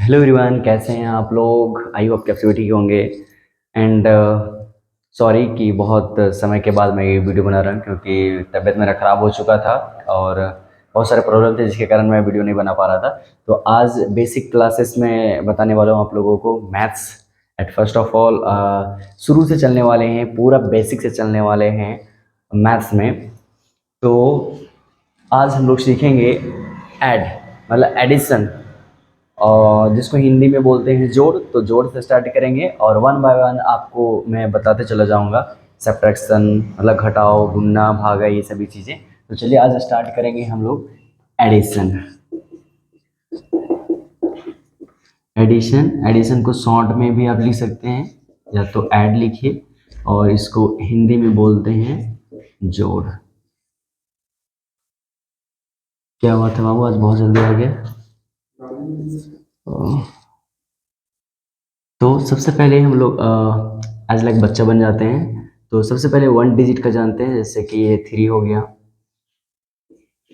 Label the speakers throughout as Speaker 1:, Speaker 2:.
Speaker 1: Hello everyone, कैसे हैं आप लोग? आई होप कि आप सभी ठीक होंगे। एंड सॉरी कि बहुत समय के बाद मैं ये वीडियो बना रहा हूँ, क्योंकि तबीयत मेरा ख़राब हो चुका था और बहुत सारे प्रॉब्लम थे जिसके कारण मैं वीडियो नहीं बना पा रहा था। तो आज बेसिक क्लासेस में बताने वाला हूँ आप लोगों को maths. At first of all शुरू से चलने वाले हैं, पूरा बेसिक से चलने वाले हैं मैथ्स में। तो आज हम लोग सीखेंगे ऐड, मतलब एडिशन, और जिसको हिंदी में बोलते हैं जोड़। तो जोड़ से स्टार्ट करेंगे और वन बाय वन आपको मैं बताते चला जाऊंगा। सब्ट्रैक्शन मतलब घटाओ, गुणा, भागा, ये सभी चीज़ें। तो चलिए आज स्टार्ट करेंगे हम लोग एडिशन। एडिशन को शॉर्ट में भी आप लिख सकते हैं, या तो ऐड लिखिए, और इसको हिंदी में बोलते हैं जोड़। क्या हुआ था बाबू, आज बहुत जल्दी आ गया? तो सबसे पहले हम लोग एज लाइक बच्चा बन जाते हैं। तो सबसे पहले वन डिजिट का जानते हैं, जैसे कि ये 3 हो गया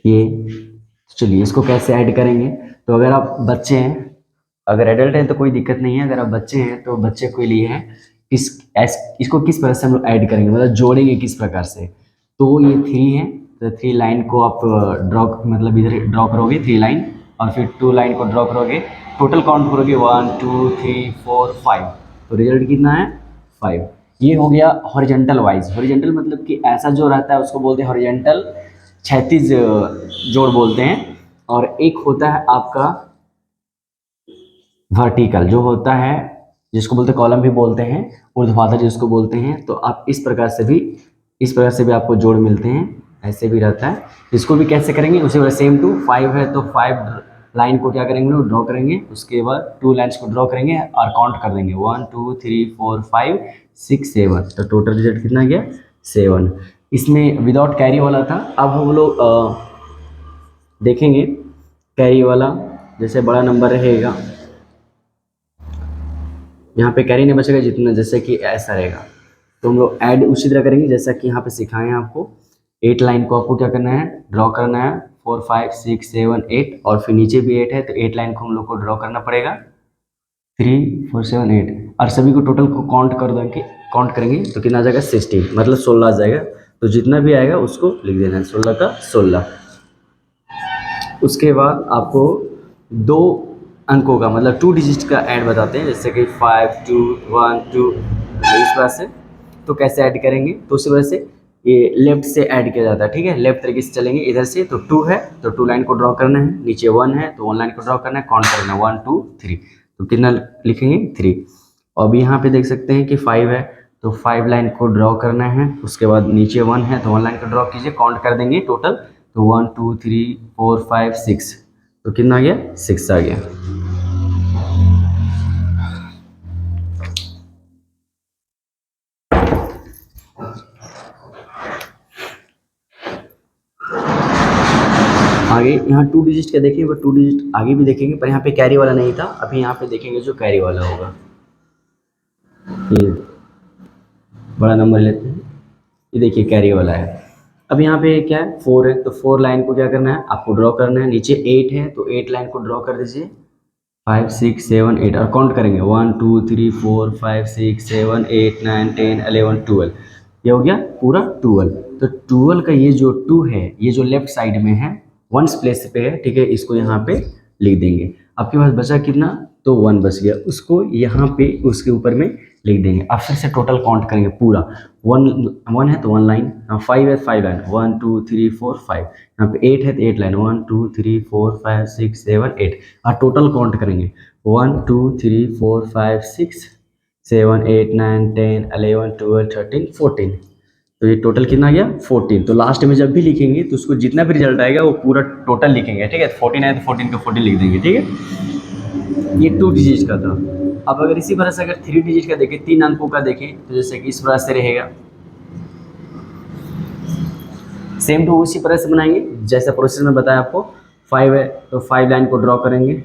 Speaker 1: ये। चलिए इसको कैसे ऐड करेंगे। तो अगर आप बच्चे हैं, अगर एडल्ट हैं तो कोई दिक्कत नहीं है। अगर आप बच्चे हैं तो बच्चे के लिए है इसको किस तरह से हम लोग ऐड करेंगे, मतलब जोड़ेंगे किस प्रकार से। तो ये 3 है, तो 3 लाइन को आप ड्रॉ, मतलब इधर ड्रॉ करोगे 3 लाइन, और फिर 2 लाइन को ड्रॉ करोगे। टोटल काउंट करोगे 1 2 3 4 5। तो रिजल्ट कितना है? 5। ये हो गया हॉरिजेंटल वाइज। हॉरिजेंटल मतलब कि ऐसा जो रहता है उसको बोलते हैं हॉरिजेंटल, क्षैतिज जोड़ बोलते हैं। और एक होता है आपका वर्टिकल, जो होता है जिसको बोलते हैं कॉलम भी बोलते हैं, ऊर्ध्वाधर जिसको बोलते हैं। तो आप इस प्रकार से भी आपको जोड़ मिलते हैं। ऐसे भी रहता है। इसको भी कैसे करेंगे, उसी वजह सेम टू 5 है तो 5 लाइन को क्या करेंगे, ड्रॉ करेंगे। उसके बाद 2 लाइन्स को ड्रॉ करेंगे और काउंट कर देंगे 1 2 3 4 5 6 7। तो टोटल रिजल्ट कितना गया? 7। इसमें विदाउट कैरी वाला था। अब हम लोग देखेंगे कैरी वाला। जैसे बड़ा नंबर रहेगा, यहाँ पे कैरी नहीं बचेगा जितना, जैसे कि ऐसा रहेगा। तो हम लोग ऐड उसी तरह करेंगे जैसा कि यहाँ पे सिखाए हैं आपको। 8 लाइन को आपको क्या करना है, ड्रॉ करना है। 4 5 6 7 8, और फिर नीचे भी 8 है तो 8 लाइन को हम लोग को ड्रॉ करना पड़ेगा। 3 4 7 8, और सभी को टोटल को काउंट करेंगे तो कितना आ जाएगा? 60, मतलब 16 आ जाएगा। तो जितना भी आएगा उसको लिख देना है, 16 का 16। उसके बाद आपको 2 अंकों का, मतलब 2 डिजिट का ऐड बताते हैं, जैसे कि 5 2 1 2, इस तरह से। तो कैसे ऐड करेंगे, तो उसी वजह से ये लेफ्ट से ऐड किया जाता है। ठीक है, लेफ्ट तरीके से चलेंगे। इधर से तो 2 है तो 2 लाइन को ड्रॉ करना है, नीचे 1 है तो 1 लाइन को ड्रॉ करना है, काउंट करना है 1 2 3। तो कितना लिखेंगे? 3। और अभी यहाँ पे देख सकते हैं कि 5 है तो 5 लाइन को ड्रॉ करना है। उसके बाद नीचे 1 है तो 1 लाइन को ड्रॉ कीजिए, काउंट कर देंगे टोटल। तो 1 2 3 4 5 6। तो कितना आ गया? 6 आ गया। आगे यहाँ 2 डिजिट का देखेंगे, पर 2 डिजिट आगे भी देखेंगे, पर यहाँ पे कैरी वाला नहीं था। अभी यहाँ पे देखेंगे जो कैरी वाला होगा। ये बड़ा नंबर लेते हैं, ये देखिए कैरी वाला है। अब यहाँ पे क्या है, 4 है तो 4 लाइन को क्या करना है, आपको ड्रॉ करना है। नीचे 8 है तो 8 लाइन को ड्रॉ कर दीजिए। 5 6 7 8, और काउंट करेंगे 1 2 3 4 5 6 7 8 9 10 11 12। ये हो गया पूरा 12। तो 12 का ये जो 2 है, ये जो लेफ्ट साइड में है, वंस प्लेस पे है। ठीक है, इसको यहाँ पे लिख देंगे। आपके पास बचा कितना? तो 1 बच गया, उसको यहाँ पे उसके ऊपर में लिख देंगे। अब फिर से टोटल काउंट करेंगे पूरा। 1 है तो 1 लाइन, 5 है 5 लाइन, 1 2 3 4 5। यहाँ पे 8 है तो 8 लाइन, 1 2 3 4 5 6 7 8। और टोटल काउंट करेंगे 1 2 3 4 5 6 7 8 9 10 11 12 13 14। तो ये टोटल कितना आ गया? 14। तो लास्ट में जब भी लिखेंगे तो उसको जितना भी रिजल्ट आएगा वो पूरा टोटल लिखेंगे। ठीक है, 14 है तो 14 का 14 लिख देंगे। ठीक है, ये 2 डिजिट का था। अब अगर इसी तरह से अगर 3 डिजिट का देखें, 3 अंकों का देखें, तो जैसे कि इस तरह से रहेगा। सेम टू उसी तरह से बनाएंगे जैसा प्रोसेस में बताया आपको। 5 है तो 5 लाइन को ड्रॉ करेंगे,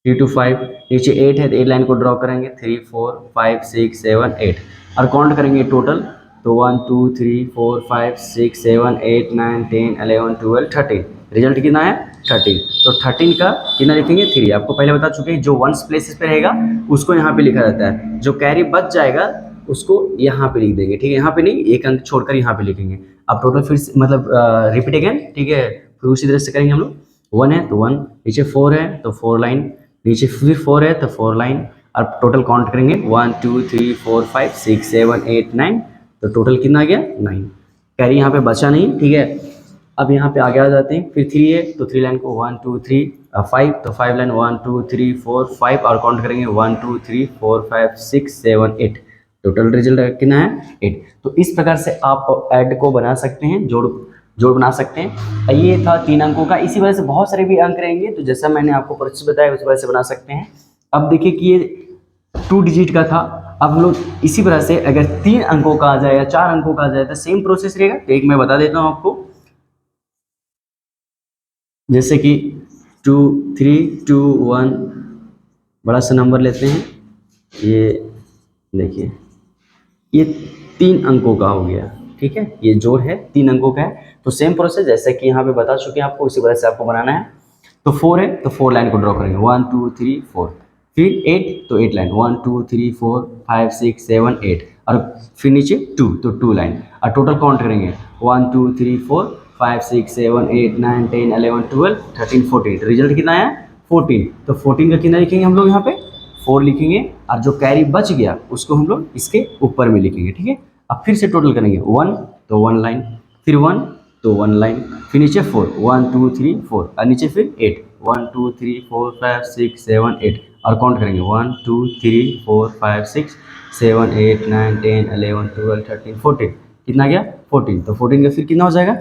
Speaker 1: 3 to 5। नीचे 8 है तो 8 लाइन को ड्रॉ करेंगे, 3 4 5 6 7 8, और काउंट करेंगे टोटल। तो 1 2 3 4 5 6 7 8 9 10 11 12 13। रिजल्ट कितना है 13। तो 13 का कितना लिखेंगे 3। आपको पहले बता चुके हैं जो वंस प्लेसेस पे रहेगा उसको यहाँ पे लिखा जाता है, जो कैरी बच जाएगा उसको यहाँ पे लिख देंगे, ठीक है। यहाँ पे नहीं, एक अंक छोड़कर यहाँ पे लिखेंगे। अब टोटल फिर मतलब रिपीट अगेन, ठीक है। फिर उसी तरह से करेंगे हम लोग। 1 है तो 1, नीचे 4 है तो 4 लाइन, नीचे फिर 4 है तो 4 लाइन। और टोटल काउंट करेंगे 1 2 3 4 5 6 7 8 9। तो टोटल कितना आ गया 9। कैरी यहाँ पे बचा नहीं, ठीक है। अब यहाँ पे आगे आ जाते हैं। फिर 3 है तो 3 लाइन को 1 2 3 5, तो 5 लाइन 1 2 3 4 5 और काउंट करेंगे 1 2 3 4 5 6 7 8। टोटल रिजल्ट कितना है 8। तो इस प्रकार से आप ऐड को बना सकते हैं, जोड़ जोड़ बना सकते हैं। ये था 3 अंकों का। इसी वजह से बहुत सारे भी अंक रहेंगे, तो जैसा मैंने आपको प्रोसेस बताया उस वजह से बना सकते हैं। अब देखिए कि ये 2 डिजिट का था। अब हम लोग इसी तरह से अगर 3 अंकों का आ जाए या 4 अंकों का आ जाए तो सेम प्रोसेस रहेगा। तो एक मैं बता देता हूँ आपको, जैसे कि 2 3 2 1, बड़ा सा नंबर लेते हैं। ये देखिए, ये 3 अंकों का हो गया, ठीक है। ये जोड़ है 3 अंकों का है। तो सेम प्रोसेस जैसे कि यहाँ पे बता चुके हैं आपको, उसी वजह से आपको बनाना है। तो 4 है तो 4 लाइन को ड्रॉ करेंगे 1 2 3 4। फिर 8 तो 8 लाइन 1 2 3 4 5 6 7 8। और फिर नीचे 2 तो 2 लाइन। और टोटल काउंट करेंगे 1 2 3 4 5 6 7 8 9 10 11 12 13 14। रिजल्ट कितना आया 14। तो 14 का कितना लिखेंगे हम लोग यहाँ पे 4 लिखेंगे। और जो कैरी बच गया उसको हम लोग इसके ऊपर में लिखेंगे, ठीक है। अब फिर से टोटल करेंगे 1 तो 1 लाइन, फिर 1 तो 1 लाइन, फिर नीचे 4 1 2 3 4 और नीचे फिर 8 1 2 3 4 5 6 7 8। और काउंट करेंगे 1 2 3 4 5 6 7 8 9 10 11 12 13 14। कितना गया 14। तो 14 का फिर कितना हो जाएगा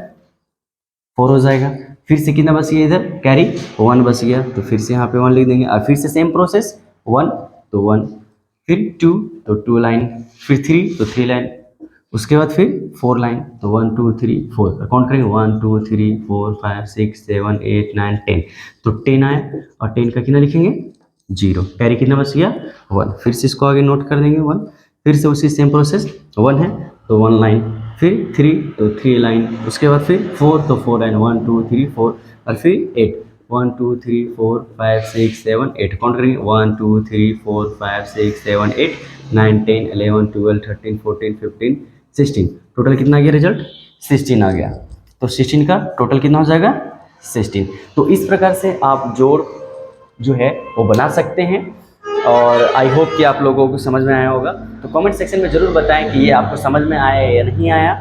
Speaker 1: 4 हो जाएगा। फिर से कितना बच गया इधर कैरी 1 बच गया, तो फिर से यहाँ पे 1 लिख देंगे। और फिर से सेम प्रोसेस 1 तो 1, फिर 2 तो 2 लाइन, फिर 3 तो 3 लाइन, उसके बाद फिर 4 लाइन तो 1 2 3 4। काउंट करेंगे 1 2 3 4 5 6 7 8 9 10। तो 10 आया और 10 का कितना लिखेंगे 0। कैरी कितना बच गया 1। फिर से इसको आगे नोट कर देंगे 1। फिर से उसी सेम प्रोसेस 1 है तो 1 लाइन, फिर 3 तो 3 लाइन, उसके बाद फिर 4 तो 4 लाइन 1 2 3 4। और फिर 8 1 2 3 4 5 6 7 8। काउंट करेंगे 1 2 3 4 5 6 7 8 9 10 11 12 13 14 15 16। टोटल कितना आ गया रिजल्ट 16 आ गया। तो 16 का टोटल कितना हो जाएगा 16। तो इस प्रकार से आप जोड़ जो है वो बना सकते हैं। और आई होप कि आप लोगों को समझ में आया होगा। तो कमेंट सेक्शन में ज़रूर बताएं कि ये आपको समझ में आया या नहीं आया।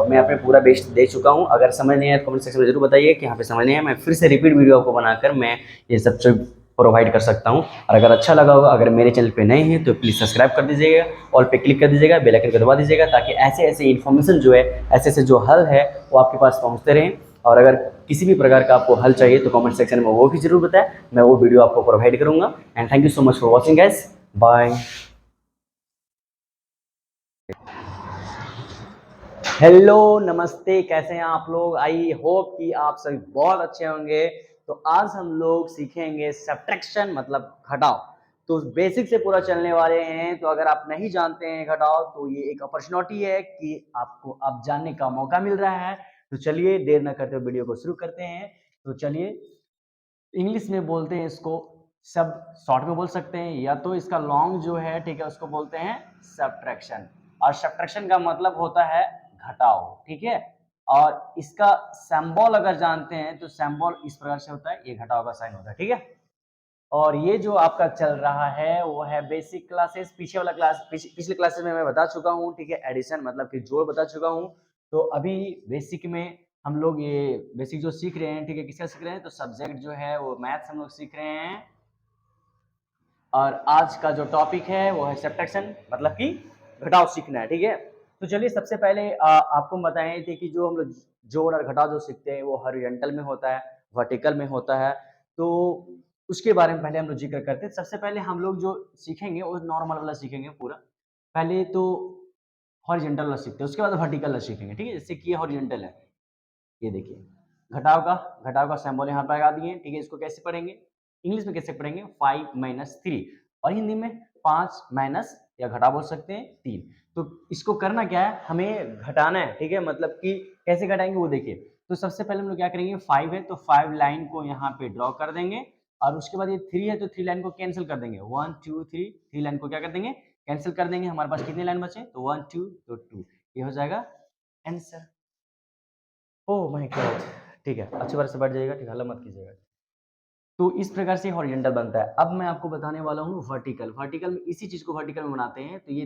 Speaker 1: मैं अपने पूरा बेस्ट दे चुका हूँ। अगर समझ नहीं आया तो कमेंट सेक्शन में ज़रूर बताइए कि यहाँ पे समझ नहीं आया। मैं फिर से रिपीट वीडियो आपको बनाकर मैं ये सब चीज़ प्रोवाइड कर सकता हूँ। और अगर अच्छा लगा होगा, अगर मेरे चैनल पे नए हैं तो प्लीज़ सब्सक्राइब कर दीजिएगा, ऑल पे क्लिक कर दीजिएगा, बेल आइकन को दबा दीजिएगा, ताकि ऐसे ऐसे इन्फॉर्मेशन जो है, ऐसे ऐसे जो हल है वो आपके पास पहुँचते रहें। और अगर किसी भी प्रकार का आपको हल चाहिए तो कमेंट सेक्शन में वो भी जरूर बताएं, मैं वो वीडियो आपको प्रोवाइड करूँगा। And thank you so much for watching guys, bye. Hello नमस्ते, कैसे हैं आप लोग। आई होप कि आप सभी बहुत अच्छे होंगे। तो आज हम लोग सीखेंगे सब्ट्रैक्शन मतलब घटाव। तो बेसिक से पूरा चलने वाले हैं। तो अगर आप नहीं जानते हैं घटाव तो ये एक अपॉर्चुनिटी है कि आपको अब जानने का मौका मिल रहा है। तो चलिए देर न करते हुए वीडियो को शुरू करते हैं। तो चलिए, इंग्लिश में बोलते हैं इसको सब, शॉर्ट में बोल सकते हैं, या तो इसका लॉन्ग जो है, ठीक है, उसको बोलते हैं सब्ट्रैक्शन। और सब्ट्रैक्शन का मतलब होता है घटाव, ठीक है। और इसका सिंबल अगर जानते हैं तो सिंबल इस प्रकार से होता है, ये घटाव का साइन होता है, ठीक है। और ये जो आपका चल रहा है वो है बेसिक क्लासेस। पीछे वाला क्लास पिछले क्लासेस में मैं बता चुका हूँ, ठीक है, एडिशन मतलब कि जोड़ बता चुका हूँ। तो अभी बेसिक में हम लोग ये बेसिक जो सीख रहे हैं, ठीक है, किसका सीख रहे हैं, तो सब्जेक्ट जो है वो मैथ्स हम लोग सीख रहे हैं। और आज का जो टॉपिक है वो है सब्ट्रैक्शन मतलब कि घटाव सीखना है, ठीक है। तो चलिए सबसे पहले आपको बताएं थे कि जो हम लोग जोड़ और घटाव जो सीखते हैं वो हॉरिजॉन्टल में होता है, वर्टिकल में होता है। तो उसके बारे में पहले हम लोग जिक्र करते हैं। सबसे पहले हम लोग जो सीखेंगे वो नॉर्मल वाला सीखेंगे पूरा। पहले तो हॉरिजॉन्टल वाला सीखते हैं, उसके बाद वर्टिकल वाला सीखेंगे, ठीक है। जैसे कि ये हॉरिजॉन्टल है, ये देखिए घटाव का सिंबल यहाँ पे लगा दिए, ठीक है। इसको कैसे पढ़ेंगे, इंग्लिश में कैसे पढ़ेंगे 5 - 3, और हिंदी में 5 माइनस या घटा बोल सकते हैं 3। तो इसको करना क्या है, हमें घटाना है, ठीक है, मतलब कि कैसे घटाएंगे वो देखिए। तो सबसे पहले हम लोग क्या करेंगे, 5 है तो 5 लाइन को यहाँ पे ड्रॉ कर देंगे, और उसके बाद ये 3 है तो 3 लाइन को कैंसिल कर देंगे, 1 2 3, 3 लाइन को क्या कर देंगे, कैंसिल कर देंगे। हमारे पास कितनी लाइन बचे, तो 1 2 तो 2, ये हो जाएगा आंसर। ओह माय गॉड, ठीक है, अच्छी बात से बैठ जाइएगा, ठीक है, हल्ला मत कीजिएगा। तो इस प्रकार से हॉरिजॉन्टल बनता है। अब मैं आपको बताने वाला हूँ वर्टिकल। वर्टिकल में इसी चीज को वर्टिकल में बनाते हैं, तो ये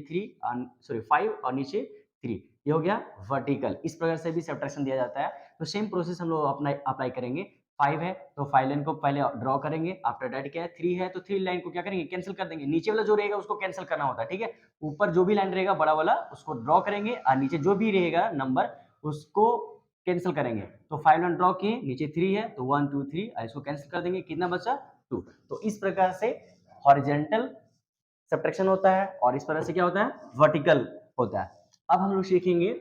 Speaker 1: 5 और नीचे 3, ये हो गया वर्टिकल। इस प्रकार से भी सब्ट्रैक्शन दिया जाता है। तो सेम प्रोसेस हम लोग अप्लाई करेंगे। 5 है तो 5 लाइन को पहले ड्रॉ करेंगे, आफ्टर दैट क्या है, 3 है तो 3 लाइन को क्या करेंगे, कैंसिल कर देंगे। नीचे वाला जो रहेगा उसको कैंसिल करना होता है, ठीक है। ऊपर जो भी लाइन रहेगा बड़ा वाला उसको ड्रॉ करेंगे, और नीचे जो भी रहेगा नंबर उसको कैंसिल करेंगे। तो 5 लाइन ड्रॉ किए, नीचे 3 है तो 1 2 3, इसको कैंसिल कर देंगे, कितना बचा, 2। तो इस प्रकार से हॉरिजॉन्टल सब्ट्रैक्शन होता है, और इस प्रकार से क्या होता है, वर्टिकल होता है। अब हम लोग सीखेंगे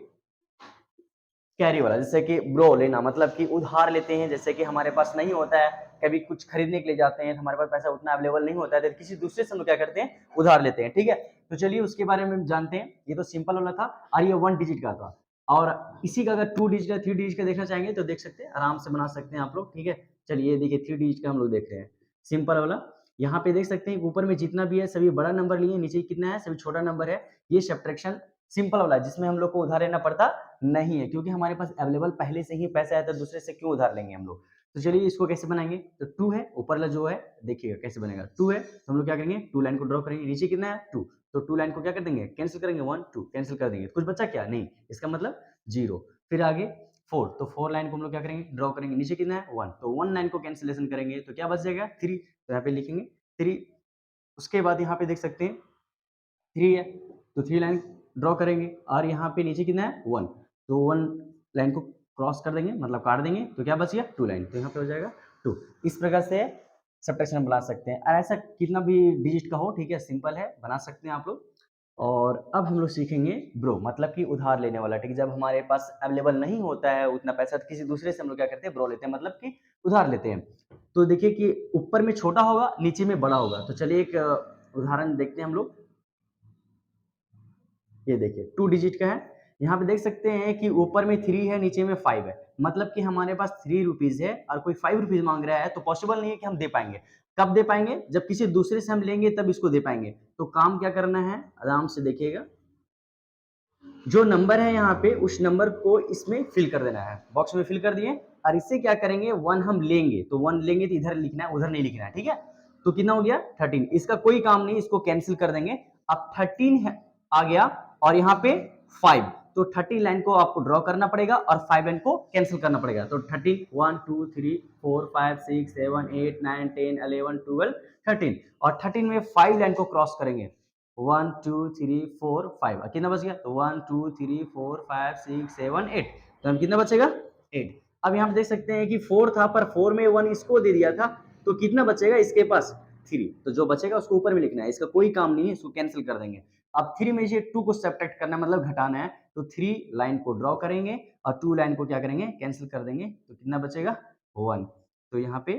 Speaker 1: कैरी वाला, जैसे कि ब्रो लेना, मतलब कि उधार लेते हैं, जैसे कि हमारे पास नहीं होता है, कभी कुछ खरीदने के लिए जाते हैं तो हमारे पास पैसा उतना अवेलेबल नहीं होता है, तो किसी दूसरे से हम लोग क्या करते हैं, उधार लेते हैं, ठीक है। तो चलिए उसके बारे में जानते हैं। ये तो सिंपल वाला था, और ये 1 डिजिट का था, और इसी का अगर 2 डिजिट का 3 डिजिट का देखना चाहेंगे तो देख सकते हैं, आराम से बना सकते हैं आप लोग, ठीक है। चलिए देखिए 3 डिजिट का हम लोग देख रहे हैं, सिंपल वाला। यहाँ पे देख सकते हैं ऊपर में जितना भी है सभी बड़ा नंबर लिए, नीचे कितना है, सभी छोटा नंबर है। ये सब्ट्रैक्शन सिंपल वाला है, जिसमें हम लोग को उधार लेना पड़ता नहीं है, क्योंकि हमारे पास अवेलेबल पहले से ही पैसा है, तो दूसरे से क्यों उधार लेंगे हम लोग। तो चलिए इसको कैसे बनाएंगे, तो 2 है, ऊपर वाला जो है देखिएगा कैसे बनेगा, 2 है तो हम लोग क्या करेंगे, 2 लाइन को ड्रॉ करेंगे, नीचे कितना है 2, तो 2 लाइन को क्या कर देंगे, कैंसिल करेंगे, 1 2 कैंसिल कर देंगे, कुछ बचा क्या, नहीं, इसका मतलब 0। फिर आगे 4, तो 4 लाइन को हम लोग क्या करेंगे, ड्रॉ करेंगे, नीचे कितना है 1, तो 1 लाइन को कैंसिलेशन करेंगे तो क्या बच जाएगा 3, तो यहाँ पे लिखेंगे 3। उसके बाद यहाँ पे देख सकते हैं 3 है तो 3 लाइन ड्रॉ करेंगे, और यहाँ पे नीचे कितना है 1, तो 1 लाइन को क्रॉस कर देंगे, मतलब काट देंगे, तो क्या बच गया 2 लाइन, तो यहाँ पे हो जाएगा 2। इस प्रकार से सब्ट्रैक्शन बना सकते हैं, ऐसा कितना भी डिजिट का हो, ठीक है, सिंपल है, बना सकते हैं आप लोग। और अब हम लोग सीखेंगे ब्रो, मतलब कि उधार लेने वाला, ठीक है। जब हमारे पास अवेलेबल नहीं होता है उतना पैसा, तो किसी दूसरे से हम लोग क्या करते हैं, ब्रो लेते हैं, मतलब कि उधार लेते हैं। तो देखिए कि ऊपर में छोटा होगा, नीचे में बड़ा होगा। तो चलिए एक उदाहरण देखते हैं हम लोग। ये देखिए 2 डिजिट का है, यहाँ पे देख सकते हैं कि ऊपर में 3 है, नीचे में 5 है, मतलब कि हमारे पास 3 रुपीज है और कोई 5 रुपीज मांग रहा है, तो पॉसिबल नहीं है कि हम दे पाएंगे। कब दे पाएंगे, जब किसी दूसरे से हम लेंगे तब इसको दे पाएंगे। तो काम क्या करना है, आराम से देखिएगा, जो नंबर है यहाँ पे उस नंबर को इसमें फिल कर देना है, बॉक्स में फिल कर दिए, और इससे क्या करेंगे, 1 हम लेंगे, तो 1 लेंगे तो इधर लिखना है, उधर नहीं लिखना है, ठीक है। तो कितना हो गया 13, इसका कोई काम नहीं, इसको कैंसिल कर देंगे। अब 13 है आ गया, और यहाँ पे 5, तो 30 लाइन को आपको ड्रॉ करना पड़ेगा और 5 लाइन को कैंसिल करना पड़ेगा। तो 30 1 2 3 4 5 6 7 8 9 10 11 12 13, और 13 में 5 लाइन को क्रॉस करेंगे, 1 2 3 4 5, कितना बच गया, तो 1 2 3 4 5 6 7 8, तो हम कितना बचेगा 8। अब यहाँ पे देख सकते हैं कि 4 था, पर 4 में 1 इसको दे दिया था, तो कितना बचेगा इसके पास 3, तो जो बचेगा उसको ऊपर में लिखना है, इसका कोई काम नहीं है, इसको कैंसिल कर देंगे। अब 3 में से 2 को सब्ट्रैक्ट करना है, मतलब घटाना है, तो 3 लाइन को ड्रॉ करेंगे और 2 लाइन को क्या करेंगे, कैंसिल कर देंगे, तो कितना बचेगा 1। तो यहाँ पे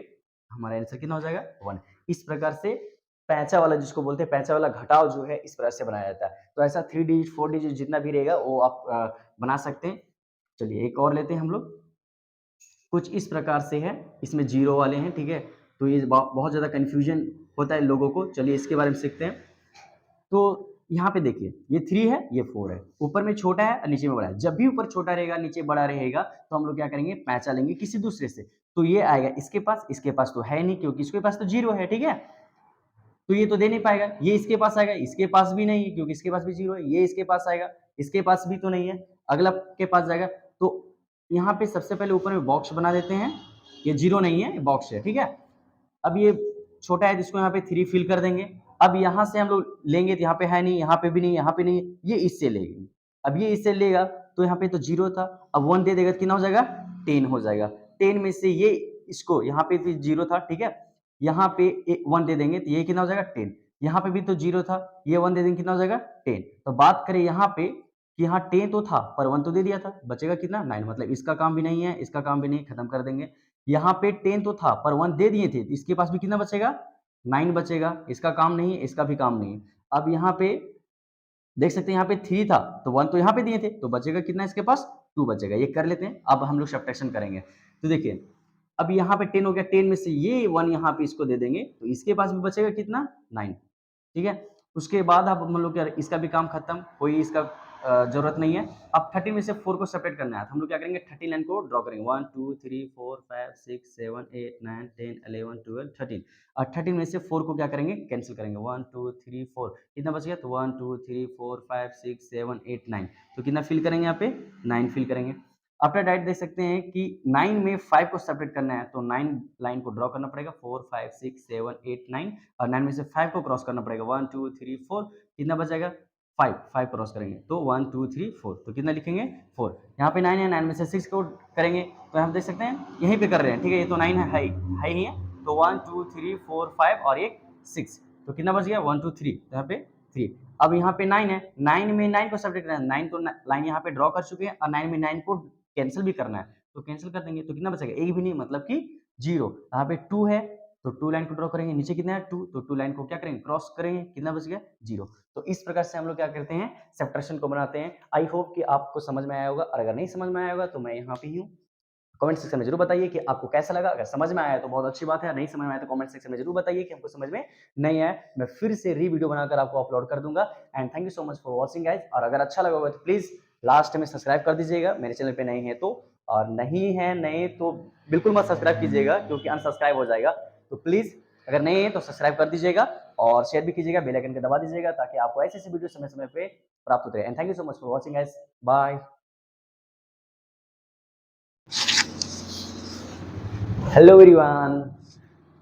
Speaker 1: हमारा आंसर कितना हो जाएगा 1। इस प्रकार से पैंचा वाला, जिसको बोलते हैं पैंचा वाला घटाव, जो है इस प्रकार से बनाया जाता है। तो ऐसा 3 डिजिट 4 डिजिट जितना भी रहेगा वो आप बना सकते हैं। चलिए एक और लेते हैं हम लोग, कुछ इस प्रकार से है, इसमें जीरो वाले हैं, ठीक है। तो ये बहुत ज़्यादा कन्फ्यूजन होता है लोगों को, चलिए इसके बारे में सीखते हैं। तो यहाँ पे देखिए ये 3 है, ये 4 है, ऊपर में छोटा है और नीचे में बड़ा है। जब भी ऊपर छोटा रहेगा नीचे बड़ा रहेगा, तो हम लोग क्या करेंगे, पैंचा लेंगे किसी दूसरे से, तो ये आएगा इसके पास तो है नहीं, क्योंकि इसके पास तो जीरो है, ठीक है, तो ये तो दे नहीं पाएगा। ये इसके पास आएगा, इसके पास भी नहीं है, क्योंकि इसके पास भी जीरो है। ये इसके पास आएगा, इसके पास भी तो नहीं है, अगला के पास जाएगा। तो यहाँ पे सबसे पहले ऊपर में बॉक्स बना देते हैं, ये जीरो नहीं है, ये बॉक्स है, ठीक है। अब ये छोटा है, जिसको यहाँ पे 3 फिल कर देंगे। अब यहाँ से हम लोग लेंगे, तो यहाँ पे है नहीं, यहाँ पे भी नहीं, यहाँ पे नहीं, ये इससे लेंगे। अब ये इससे लेगा, तो यहाँ पे तो जीरो था, अब 1 दे देगा तो कितना हो जाएगा 10 हो जाएगा। 10 में से ये इसको, यहाँ पे तो जीरो था, ठीक है, यहाँ पे 1 दे देंगे तो ये कितना हो जाएगा 10। यहाँ पे भी तो जीरो था, ये 1 दे देंगे कितना हो जाएगा 10। तो बात करें यहाँ पे कि यहाँ 10 तो था पर 1 तो दे दिया था, बचेगा कितना 9, मतलब इसका काम भी नहीं है, इसका काम भी नहीं, खत्म कर देंगे। यहाँ पे 10 तो था पर 1 दे दिए थे, तो इसके पास भी कितना बचेगा 9 बचेगा, इसका काम नहीं है, इसका भी काम नहीं है। अब यहाँ पे देख सकते हैं यहाँ पे 3 था तो 1 तो यहाँ पे दिए थे, तो बचेगा कितना इसके पास 2 बचेगा। ये कर लेते हैं, अब हम लोग सब्ट्रैक्शन करेंगे। तो देखिए अब यहाँ पे 10 हो गया, 10 में से ये 1 यहाँ पे इसको दे देंगे तो इसके पास भी बचेगा कितना 9, ठीक है। उसके बाद अब हम लोग क्या, इसका भी काम खत्म, कोई इसका जरूरत नहीं है। अब 30 में से 4 को सेपरेट करना है, तो हम लोग क्या करेंगे 30 लाइन को ड्रॉ करेंगे, 1 2 3 4 5 6 7 8 9 10 11 12 13। और 30 में से 4 को क्या करेंगे कैंसिल करेंगे, 1 2 3 4 कितना बच गया, तो 1 2 3 4 5 6 7 8 9, तो कितना फिल करेंगे यहाँ पे 9 फिल करेंगे। आफ्टर दैट देख सकते हैं कि 9 में 5 को सेपरेट करना है, तो 9 लाइन को ड्रॉ करना पड़ेगा, 4 5 6 7 8 9, और 9 में से 5 को क्रॉस करना पड़ेगा, 1 2 3 4, कितना बचेगा 5, 5 क्रॉस करेंगे तो 1 2 3 4, तो कितना लिखेंगे 4। यहाँ पे 9 है, 9 में से 6 को करेंगे तो हम देख सकते हैं यहीं पे कर रहे हैं, ठीक है, ये तो 9 है ही है, तो 1 2 3 4 5 और एक 6, तो कितना बच गया 1 2 3, तो यहाँ पे 3। अब यहाँ पे 9 है, 9 में 9 को सेपरेट करना है, 9 तो लाइन यहाँ पे ड्रॉ कर चुके हैं, और 9 में 9 को कैंसिल भी करना है, तो कैंसिल कर देंगे तो कितना बचेगा, एक भी नहीं, मतलब कि 0। यहाँ पे 2 है तो 2 लाइन को ड्रॉ करेंगे, नीचे कितना है 2, तो 2 लाइन को क्या करेंगे क्रॉस करेंगे, कितना बच गया 0। तो इस प्रकार से हम लोग क्या करते हैं सब्ट्रैक्शन को बनाते हैं। आई होप कि आपको समझ में आया होगा, और अगर नहीं समझ में आया होगा तो मैं यहाँ पे ही हूँ, कमेंट सेक्शन में जरूर बताइए कि आपको कैसा लगा। अगर समझ में आया तो बहुत अच्छी बात है, नहीं समझ में आया तो कमेंट सेक्शन में जरूर बताइए कि हमको समझ में नहीं आया, मैं फिर से वीडियो बनाकर आपको अपलोड कर दूंगा। And thank you so much for watching guys, और अगर अच्छा लगा होगा तो प्लीज लास्ट में सब्सक्राइब कर दीजिएगा मेरे चैनल पे नए हैं तो, और नहीं तो बिल्कुल मत सब्सक्राइब कीजिएगा क्योंकि अनसब्सक्राइब हो जाएगा, तो प्लीज अगर नहीं है तो सब्सक्राइब कर दीजिएगा और शेयर भी कीजिएगा, बेल आइकन को दबा दीजिएगा ताकि आपको ऐसे वीडियो समय समय पे प्राप्त होते रहे। And thank you so much for watching guys, bye. Hello everyone,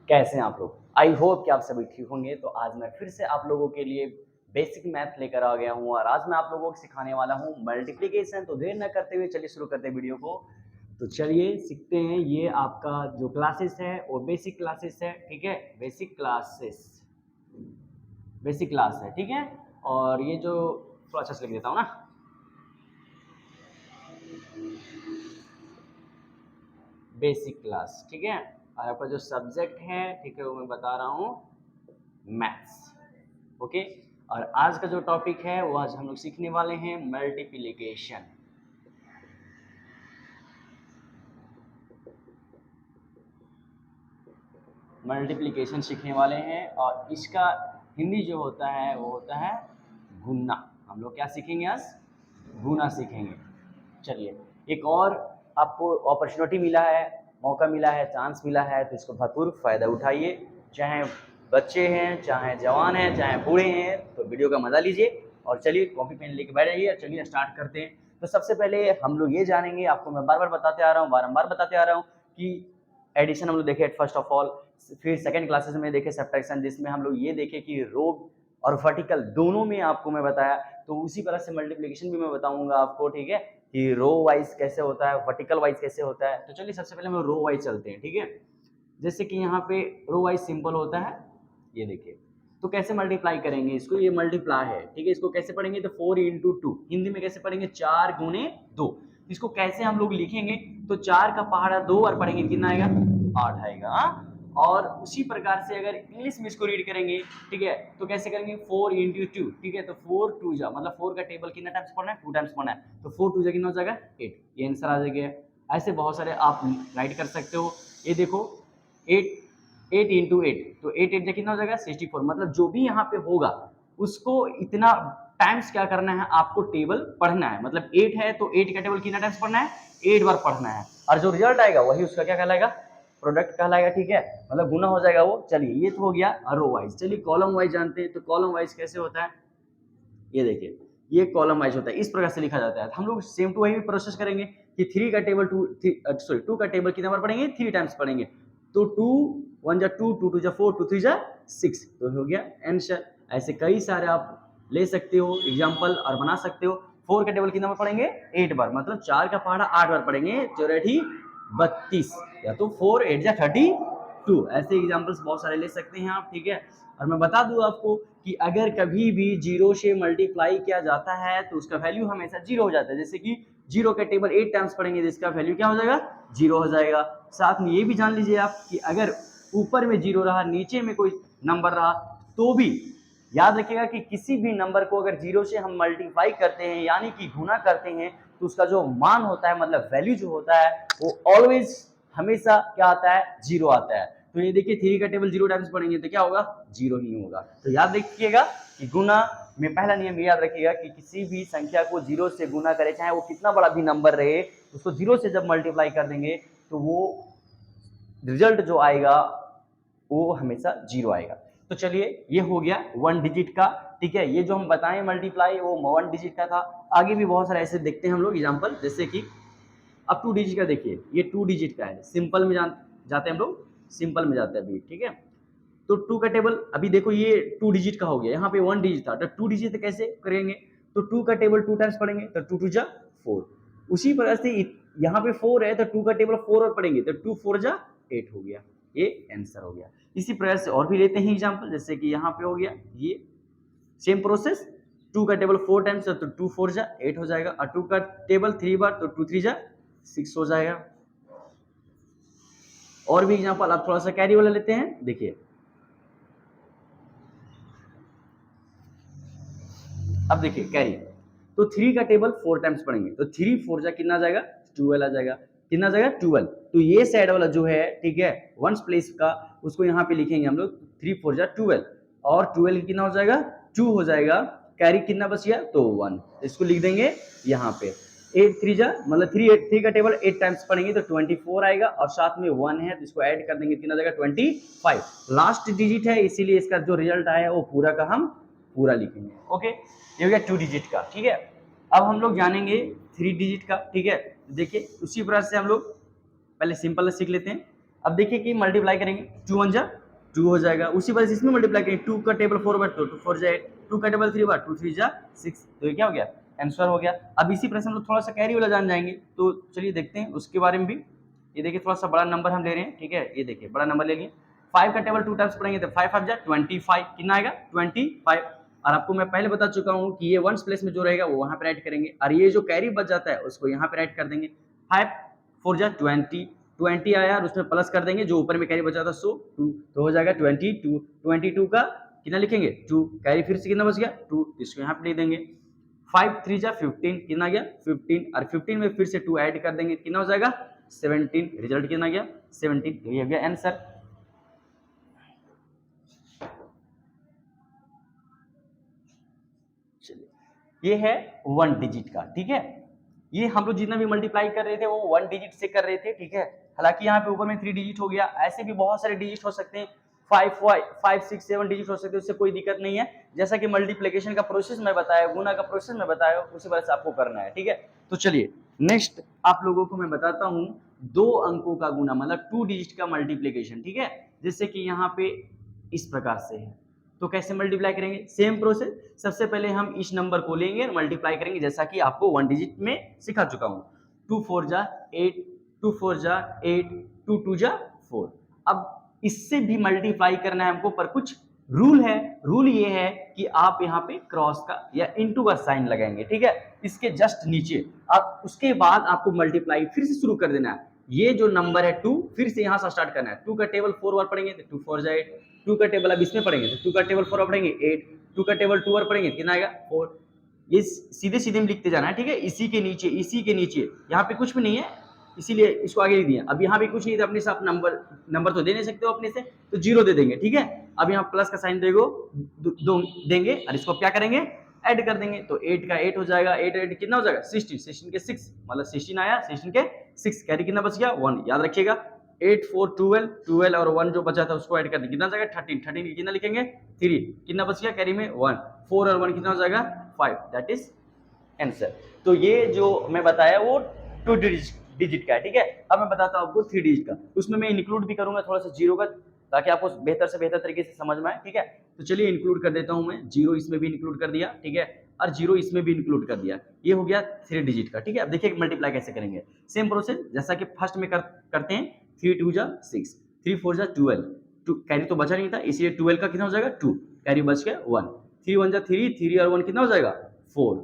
Speaker 1: कैसे हैं आप लोग? आई होप कि आप सभी ठीक होंगे। तो आज मैं फिर से आप लोगों के लिए बेसिक मैथ लेकर आ गया हूँ, और आज मैं आप लोगों को सिखाने वाला हूँ मल्टीप्लिकेशन। तो देर न करते हुए चलिए शुरू करते हैं वीडियो को। तो चलिए सीखते हैं। ये आपका जो क्लासेस है वो बेसिक क्लासेस है, ठीक है, बेसिक क्लास है, ठीक है। और ये जो थोड़ा अच्छा से लिख देता हूँ ना, बेसिक क्लास, ठीक है। और आपका जो सब्जेक्ट है, ठीक है, वो मैं बता रहा हूँ मैथ्स, ओके। और आज का जो टॉपिक है वो आज हम लोग सीखने वाले हैं मल्टीप्लिकेशन। मल्टीप्लिकेशन सीखने वाले हैं, और इसका हिंदी जो होता है वो होता है गुना। हम लोग क्या सीखेंगे आज, गुना सीखेंगे। चलिए, एक और आपको अपॉर्चुनिटी मिला है, मौका मिला है, चांस मिला है, तो इसको भरपूर फ़ायदा उठाइए। चाहे बच्चे हैं, चाहे जवान हैं, चाहे बूढ़े हैं, तो वीडियो का मज़ा लीजिए। और चलिए कॉपी पेन लेके बैठ जाइए, चलिए स्टार्ट करते हैं। तो सबसे पहले हम लोग ये जानेंगे, आपको मैं बार बार बताते आ रहा हूँ, बारम्बार बताते आ रहा हूँ कि एडिशन हम लोग देखे फर्स्ट ऑफ ऑल, फिर सेकंड क्लासेस में देखे सब्ट्रैक्शन, जिसमें हम लोग ये देखे कि रो और वर्टिकल दोनों में आपको मैं बताया। तो उसी तरह से मल्टीप्लिकेशन भी मैं बताऊंगा आपको, ठीक है, कि रो वाइज कैसे होता है, वर्टिकल वाइज कैसे होता है। तो चलिए सबसे पहले हम रो वाइज चलते हैं, ठीक है। जैसे कि यहाँ पे रो वाइज सिंपल होता है, ये देखिए। तो कैसे मल्टीप्लाई करेंगे इसको, ये मल्टीप्लाई है, ठीक है। इसको कैसे पढ़ेंगे, तो 4 इंटू 2, हिंदी में कैसे पढ़ेंगे 4 गुने 2। इसको कैसे हम लोग लिखेंगे, तो 4 का पहाड़ा 2 बार पढ़ेंगे, कितना आएगा 8 आएगा। और उसी प्रकार से अगर इंग्लिश में इसको रीड करेंगे, ठीक है, तो कैसे करेंगे 4 इंटू 2, ठीक है। तो 4 2 जा, मतलब 4 का टेबल कितना टाइम्स पढ़ना है, 2 टाइम्स पढ़ना है, तो 4 2 जा कितना हो जाएगा 8, ये आंसर आ जाएगा। ऐसे बहुत सारे आप राइट कर सकते हो। ये देखो 8 8 इंटू 8, तो 8 8 कितना हो जाएगा 64, मतलब जो भी यहाँ पे होगा उसको इतना टाइम्स क्या करना है, आपको टेबल पढ़ना है। मतलब 8 है तो 8 का टेबल कितना टाइम्स पढ़ना है, 8 बार पढ़ना है, और जो रिजल्ट आएगा वही उसका क्या कहलाएगा, प्रोडक्ट कहलाएगा, ठीक है, मतलब गुना हो जाएगा वो। चलिए ये तो हो गया रो वाइज। चलिए कॉलम वाइज जानते हैं, तो कॉलम वाइज कैसे होता है, ये देखिए, ये कॉलम वाइज होता है, इस प्रकार से लिखा जाता है। हम लोग सेम टू वही प्रोसेस करेंगे कि 3 का टेबल 2 का टेबल कितना बार पढ़ेंगे, 3 टाइम्स पढ़ेंगे। तो 2 1 जा 2, 2 2 जा 4, 2 3 जा 6, तो हो गया आंसर। ऐसे कई सारे आप ले सकते हो एग्जाम्पल और बना सकते हो। 4 का टेबल कितना बार पढ़ेंगे 8 बार, मतलब 4 का पहाड़ा 8 बार पढ़ेंगे, 4 32, या तो 4 8 जा 32। ऐसे एग्जाम्पल्स बहुत सारे ले सकते हैं आप, ठीक है। और मैं बता दूं आपको कि अगर कभी भी 0 से मल्टीप्लाई किया जाता है तो उसका वैल्यू हमेशा 0 हो जाता है। जैसे कि 0 का टेबल 8 टाइम्स पढ़ेंगे तो इसका वैल्यू क्या हो जाएगा 0 हो जाएगा। साथ में ये भी जान लीजिए आप कि अगर ऊपर में 0 रहा, नीचे में कोई नंबर रहा, तो भी याद रखिएगा कि किसी भी नंबर को अगर 0 से हम मल्टीप्लाई करते हैं यानी कि गुना करते हैं तो उसका जो मान होता है मतलब वैल्यू जो होता है वो ऑलवेज हमेशा क्या आता है, 0 आता है। तो ये देखिए 3 का टेबल 0 टाइम्स पढ़ेंगे तो क्या होगा, 0 ही होगा। तो याद रखिएगा कि गुना में पहला नियम याद रखिएगा कि किसी भी संख्या को 0 से गुना करें, चाहे वो कितना बड़ा भी नंबर रहे, उसको 0 से जब मल्टीप्लाई कर देंगे तो वो रिजल्ट जो आएगा वो हमेशा 0 आएगा। तो चलिए ये हो गया 1 डिजिट का, ठीक है। ये जो हम बताएं मल्टीप्लाई वो 1 डिजिट का था। आगे भी बहुत सारे ऐसे देखते हैं हम लोग एग्जांपल, जैसे कि अब 2 डिजिट का देखिए, ये 2 डिजिट का है। सिंपल में जाते हैं हम लोग, सिंपल में जाते हैं अभी, ठीक है। तो 2 का टेबल अभी देखो ये 2 डिजिट का हो गया, यहाँ पे 1 डिजिट था, तो 2 डिजिट कैसे करेंगे, तो 2 का टेबल 2 टाइम्स पढ़ेंगे तो 2 2 जा 4। उसी प्रकार से यहाँ पे 4 है तो 2 का टेबल 4 और पढ़ेंगे तो 2 4 जा 8 हो गया, ये आंसर हो गया। इसी प्रकार से और भी लेते हैं एग्जांपल, जैसे कि यहाँ पे हो गया ये सेम प्रोसेस, 2 का टेबल 4 टाइम्स है तो 2 4 जा 8 हो जाएगा, और 2 का टेबल 3 बार तो 2 3 जा 6 हो जाएगा। और भी एग्जांपल आप थोड़ा सा कैरी वाला लेते हैं, देखिए अब देखिए कैरी, तो 3 का टेबल 4 टाइम्स पढ़ेंगे तो 3 4 जा कितना आ जाएगा, 12 आ जाएगा। कितना आ जाएगा, 12। तो ये साइड वाला जो है, ठीक है, वंस प्लेस का, उसको यहाँ पे लिखेंगे हम लोग 3 4 जा 12, और 12 कितना हो जाएगा, 2 हो जाएगा। कैरी कितना बच गया, तो 1, इसको लिख देंगे यहाँ पे। 8 3 जा मतलब 3 का टेबल 8 टाइम्स पढ़ेंगे तो 24 आएगा, और साथ में 1 है तो इसको ऐड कर देंगे, कितना जाएगा 25। लास्ट डिजिट है इसीलिए इसका जो रिजल्ट आया वो पूरा का हम पूरा लिखेंगे। ओके, ये हो गया 2 डिजिट का, ठीक है। अब हम लोग जानेंगे 3 डिजिट का, ठीक है। देखिए उसी प्रकार से हम लोग पहले सिंपल सीख लेते हैं। अब देखिए कि मल्टीप्लाई करेंगे, 2 1 जा 2 हो जाएगा। उसी प्रकार से इसमें मल्टीप्लाई करेंगे, 2 का टेबल 4 बार तो 2 4 जा 8, 2 का टेबल 3 बार 2 3 जा 6, तो ये क्या हो गया, आंसर हो गया। अब इसी प्रकार से हम लोग थोड़ा सा कैरी वाला जान जाएंगे, तो चलिए देखते हैं उसके बारे में भी। ये देखिए थोड़ा सा बड़ा नंबर हम ले रहे हैं, ठीक है। ये देखिए बड़ा नंबर ले लिए, 5 का टेबल 2 टाइम्स पढ़ेंगे तो 5 5 जा 25, कितना आएगा 25। और आपको मैं पहले बता चुका हूं कि ये वंस प्लेस में जो रहेगा वो वहां पर ऐड करेंगे, और ये जो कैरी बच जाता है उसको यहाँ पर ऐड कर देंगे। 5 4 जा 20 आया और उसमें प्लस कर देंगे जो ऊपर में कैरी बचा था, सो 2 तो हो जाएगा 22 का कितना लिखेंगे 2, कैरी फिर से कितना बच गया 2, इसको यहाँ पे लिख देंगे। 5 3 जा 15, कितना गया 15, और 15 में फिर से 2 ऐड कर देंगे, कितना हो जाएगा 17, रिजल्ट कितना गया 17, तो ये हो गया आंसर। ये है 1 डिजिट का, ठीक है। ये हम लोग जितना भी मल्टीप्लाई कर रहे थे वो 1 डिजिट से कर रहे थे, ठीक है। हालांकि यहाँ पे ऊपर में 3 डिजिट हो गया, ऐसे भी बहुत सारे डिजिट हो सकते हैं, 5 6 7 डिजिट हो सकते हैं, उससे कोई दिक्कत नहीं है। जैसा कि मल्टीप्लिकेशन का प्रोसेस मैं बताया, गुना का प्रोसेस मैं बताया, उसी वजह से आपको करना है, ठीक है। तो चलिए नेक्स्ट आप लोगों को मैं बताता हूँ 2 अंकों का गुना, मतलब 2 डिजिट का मल्टीप्लिकेशन, ठीक है। जैसे कि यहाँ पे इस प्रकार से है, तो कैसे मल्टीप्लाई करेंगे, सेम प्रोसेस। सबसे पहले हम इस नंबर को लेंगे मल्टीप्लाई करेंगे, जैसा कि आपको 1 डिजिट में सिखा चुका हूं। 2 4 जा 8, 2 4 जा 8, 2 2 जा 4। अब इससे भी मल्टीप्लाई करना है हमको, पर कुछ रूल है। रूल ये है कि आप यहाँ पे क्रॉस का या इनटू का साइन लगाएंगे, ठीक है, इसके जस्ट नीचे। अब उसके बाद आपको मल्टीप्लाई फिर से शुरू कर देना है। ये जो नंबर है 2, फिर से यहां से स्टार्ट करना है। 2 का टेबल 4 बार पढ़ेंगे तो 2 4 जा 8, 2 का टेबल अब इसमें पढ़ेंगे तो 2 का टेबल 4 बार पढ़ेंगे 8, 2 का टेबल 2 बार पढ़ेंगे कितना आएगा 4। ये सीधे सीधे में लिखते जाना है, ठीक है। इसी के नीचे यहाँ पे कुछ भी नहीं है, इसीलिए इसको आगे लिख दिया। अब यहाँ भी कुछ नहीं था, अपने से आप नंबर तो दे नहीं सकते हो अपने से, तो 0 दे देंगे, ठीक है। अब यहाँ प्लस का साइन देंगे और इसको क्या करेंगे, ऐड कर देंगे, तो 8 का 8 हो जाएगा, 8 8 कितना हो जाएगा 16, 16 के 6 मतलब 16 आया, 16 के 6, कैरी कितना बच गया 1। याद रखिएगा 8 4 12, 12 और 1 जो बचा था उसको ऐड कर देंगे, कितना जाएगा 13, 13 की कितना लिखेंगे 3, कितना बच गया कैरी में 1, 4 और 1 कितना हो जाएगा 5, दैट इज आंसर। तो ये जो मैं बताया वो 2 डिजिट का है, ठीक है। अब मैं बताता हूँ आपको 3 डिजिट का, उसमें मैं इंक्लूड भी करूंगा थोड़ा सा 0 का, ताकि आपको बेहतर से बेहतर तरीके से समझ में आए, ठीक है। तो चलिए इंक्लूड कर देता हूं मैं, 0 इसमें भी इंक्लूड कर दिया, ठीक है, और 0 इसमें भी इंक्लूड कर दिया। ये हो गया 3 डिजिट का, ठीक है। अब देखिए मल्टीप्लाई कैसे करेंगे, सेम प्रोसेस जैसा कि फर्स्ट में करते हैं। 3 2 जा 6, 3 4 जा 12, कैरी तो बचा नहीं था इसलिए 12 का कितना हो जाएगा 2, कैरी बच गया 1, 3 1 जा 3, 3 और 1 कितना हो जाएगा 4।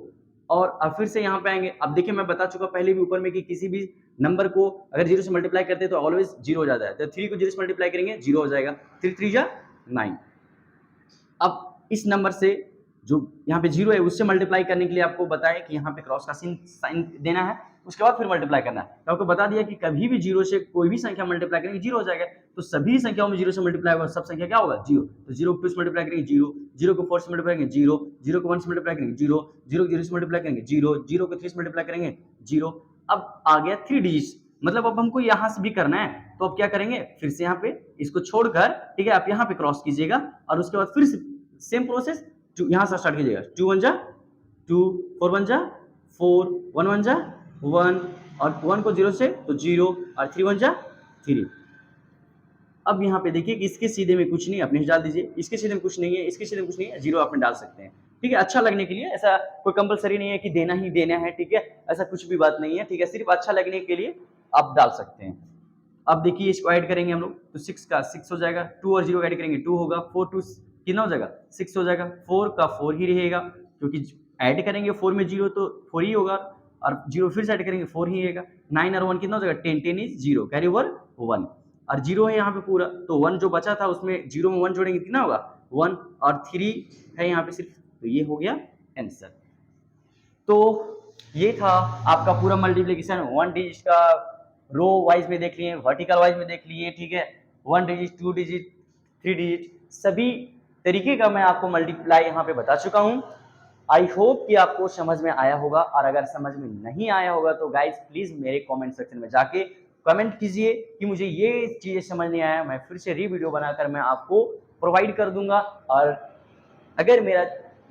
Speaker 1: और अब फिर से यहाँ पे आएंगे। अब देखिए मैं बता चुका पहले भी ऊपर में कि किसी भी नंबर को अगर 0 से मल्टीप्लाई करते हैं तो ऑलवेज 0 हो जाता है, तो 3 को 0 से मल्टीप्लाई करेंगे 0 हो जाएगा, 3 3 जा 9। अब इस नंबर से जो यहाँ पे 0 है उससे मल्टीप्लाई करने के लिए आपको बताया कि यहाँ पे क्रॉस का साइन देना है, उसके बाद फिर मल्टीप्लाई करना है। तो आपको बता दिया कि कभी भी 0 से कोई भी संख्या मल्टीप्लाई करेंगे 0 हो जाएगा। तो सभी संख्याओं में 0 से मल्टीप्लाई होगा, सब संख्या क्या होगा 0। तो 0 को 2 से मल्टीप्लाई करेंगे 0, 0 को 4 से मल्टीप्लाई करेंगे 0, 0 को 1 से मल्टीप्लाई करेंगे 0, 0 को 0 से मल्टीप्लाई करेंगे 0, 0 को 3 से मल्टीप्लाई करेंगे 0। अब आ गया 3 डिजिट्स, मतलब अब हमको यहाँ से भी करना है। तो अब क्या करेंगे, फिर से यहाँ पे इसको छोड़कर, ठीक है, आप यहाँ पे क्रॉस कीजिएगा और उसके बाद फिर से सेम प्रोसेस यहाँ से स्टार्ट कीजिएगा। 2 1 जा 2, 4 1 जा 4, 1 1 जा 1, और 1 को 0 से तो 0, और 3 1 जा 3। अब यहाँ पे देखिए कि इसके सीधे में कुछ नहीं, अपने डाल दीजिए, इसके सीधे में कुछ नहीं है, इसके सीधे में कुछ नहीं है, 0 आपने डाल सकते हैं, ठीक है, अच्छा लगने के लिए। ऐसा कोई कंपलसरी नहीं है कि देना ही देना है, ठीक है, ऐसा कुछ भी बात नहीं है, ठीक है, सिर्फ अच्छा लगने के लिए आप डाल सकते हैं। अब देखिए इसको ऐड करेंगे हम लोग, तो 6 का 6 हो जाएगा, 2 और 0 ऐड करेंगे 2 होगा, 4 2 कितना हो जाएगा 6 हो जाएगा, 4 का 4 ही रहेगा, क्योंकि ऐड करेंगे 4 में 0 तो 4 ही होगा, और 0 फिर से ऐड करेंगे 4 ही रहेगा। 9 और 1 कितना हो जाएगा 10, 10 इज 0, कैरी ओवर 1, और 0 है यहाँ पे पूरा, तो 1 जो बचा था उसमें 0 में 1 जोड़ेंगे कितना होगा 1, और 3 है यहाँ पे सिर्फ, तो ये हो गया आंसर। तो ये था आपका पूरा मल्टीप्लिकेशन, 1 डिजिट का रो वाइज में देख लिए, वर्टिकल वाइज में देख लिए, ठीक है, 1 डिजिट 2 डिजिट 3 डिजिट सभी तरीके का मैं आपको मल्टीप्लाई यहाँ पे बता चुका हूँ। आई होप कि आपको समझ में आया होगा, और अगर समझ में नहीं आया होगा तो गाइज प्लीज मेरे कमेंट सेक्शन में जाके कमेंट कीजिए कि मुझे ये चीजें समझ नहीं आया, मैं फिर से वीडियो बनाकर मैं आपको प्रोवाइड कर दूंगा। और अगर मेरा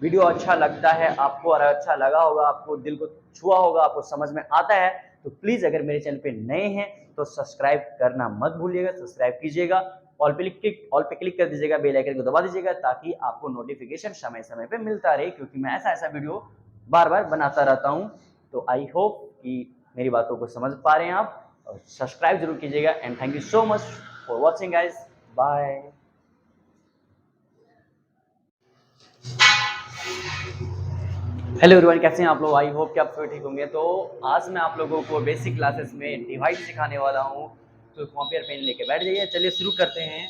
Speaker 1: वीडियो अच्छा लगता है आपको, और अच्छा लगा होगा, आपको दिल को छुआ होगा, आपको समझ में आता है, तो प्लीज अगर मेरे चैनल पे नए हैं तो सब्सक्राइब करना मत भूलिएगा, सब्सक्राइब कीजिएगा, ऑल पे क्लिक कर दीजिएगा, बेल आइकन को दबा दीजिएगा, ताकि आपको नोटिफिकेशन समय समय पे मिलता रहे, क्योंकि मैं ऐसा ऐसा वीडियो बार बार बनाता रहता हूँ। तो आई होप कि मेरी बातों को समझ पा रहे हैं आप, और सब्सक्राइब जरूर कीजिएगा। And thank you so much for watching guys, bye. Hello everyone, कैसे हैं आप लोग? आई होप कि आप सभी ठीक होंगे। तो आज मैं आप लोगों को बेसिक क्लासेस में डिवाइड सिखाने वाला हूं, तो कॉपी और पेन लेके बैठ जाइए, चलिए शुरू करते हैं।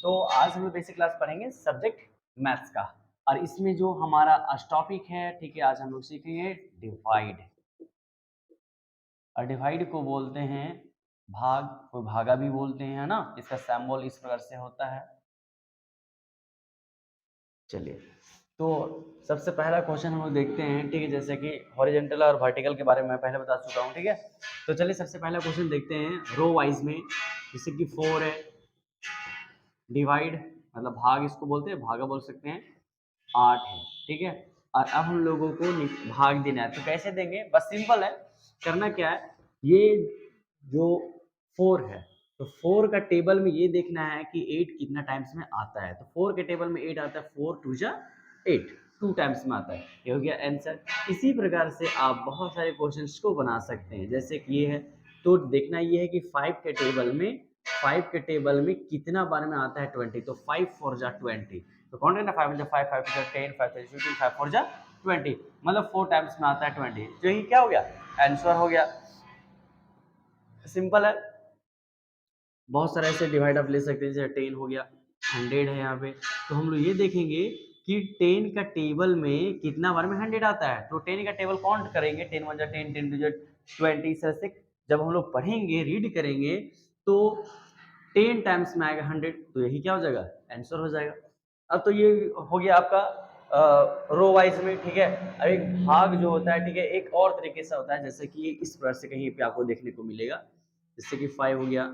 Speaker 1: तो आज हम लोग बेसिक क्लास पढ़ेंगे सब्जेक्ट मैथ्स का, और इसमें जो हमारा आज टॉपिक है, ठीक है, आज हम लोग सीखेंगे डिवाइड। और डिवाइड को बोलते हैं भाग, कोई भागा भी बोलते हैं, है ना, इसका सिंबल इस प्रकार से होता है। चलिए, तो सबसे पहला क्वेश्चन हम लोग देखते हैं, ठीक है, जैसे कि हॉरिजॉन्टल और वर्टिकल के बारे में मैं पहले बता चुका हूँ, ठीक है। तो चलिए सबसे पहला क्वेश्चन देखते हैं रो वाइज में, जैसे कि 4 है, डिवाइड मतलब भाग इसको बोलते हैं, भागा बोल सकते हैं, 8 है, ठीक है। और अब हम लोगों को भाग देना है, तो कैसे देंगे, बस सिंपल है, करना क्या है, ये जो 4 है, तो 4 का टेबल में ये देखना है कि 8 कितना टाइम्स में आता है। तो 4 के टेबल में 8 आता है, 4 2 जा 8, 2 टाइम्स में आता है, ये हो गया आंसर। इसी प्रकार से आप बहुत सारे क्वेश्चंस को बना सकते हैं, जैसे कि ये है, तो देखना ये है कि 5 के टेबल में कितना बार में आता है 20, तो 5 4 जा 20, तो कौन रहना 5 जा 5, 5 जा 10, 5 3 15, 5 4 जा 20, मतलब 4 टाइम्स में आता है 20, तो यही क्या हो गया आंसर हो गया। सिंपल है, बहुत सारे ऐसे डिवाइड आप ले सकते हैं, जैसे 10 हो गया, 100 है यहाँ पे, तो हम लोग ये देखेंगे कि 10 का टेबल में कितना बार में 100 आता है, तो 10 का टेबल काउंट करेंगे, 10 1 जा 10, 10 2 जा 20, इस तरह से जब हम लोग पढ़ेंगे, रीड करेंगे, तो 10 टाइम्स में आएगा 100, तो यही क्या हो जाएगा आंसर हो जाएगा। अब तो ये हो गया आपका रो वाइज में, ठीक है। अब एक भाग जो होता है, ठीक है, एक और तरीके से होता है, जैसे कि इस प्रकार से कहीं पे आपको देखने को मिलेगा, जैसे कि 5 हो गया,